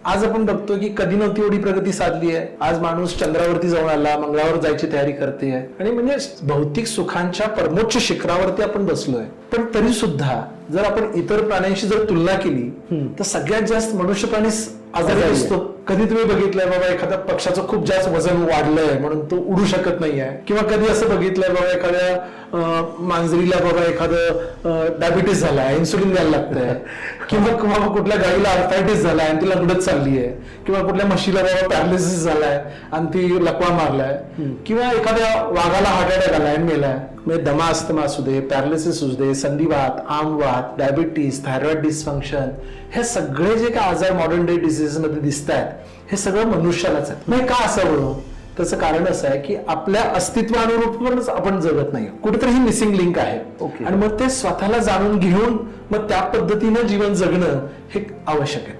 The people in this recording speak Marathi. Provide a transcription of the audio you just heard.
आज आपण बघतो की कधी नव्हती एवढी प्रगती साधली आहे. आज माणूस चंद्रावरती जाऊन आला, मंगळावर जायची तयारी करते आणि म्हणजे भौतिक सुखांच्या परमोच्च शिखरावरती आपण बसलोय. पण तरी सुद्धा जर आपण इतर प्राण्यांशी जर तुलना केली तर सगळ्यात जास्त मनुष्य प्राणी आजारी असतो. कधी तुम्ही बघितलंय बाबा एखाद्या पक्षाचं खूप जास्त वजन वाढलंय म्हणून तो उडू शकत नाहीये, किंवा कधी असं बघितलंय बाबा एखाद्या मांजरीला बाबा एखादं डायबिटीस झालाय, इन्सुलिन द्यायला लागतंय, किंवा कुठल्या गाईला आर्थरायटिस झालाय आणि ती लंगडत चालली आहे, किंवा कुठल्या म्हशीला बाबा पॅरालिसिस झालाय आणि ती लकवा मारलाय, किंवा एखाद्या वाघाला हार्ट अटॅक आलाय आणि मेलाय. म्हणजे दमा अस्थमा असू दे, पॅरालिसिस असू दे, संधिवात, आमवात, डायबिटीस, थायरॉइड डिस्फंक्शन, हे सगळे जे काय आजार मॉडर्न डे डिसीज मध्ये दिसत आहेत हे सगळं मनुष्यालाच आहे. मग का असावं? त्याचं कारण असं आहे की आपल्या अस्तित्वानुरूपच आपण जगत नाही, कुठेतरी ही मिसिंग लिंक आहे. आणि मग ते स्वतःला जाणून घेऊन मग त्या पद्धतीनं जीवन जगणं हे आवश्यक आहे.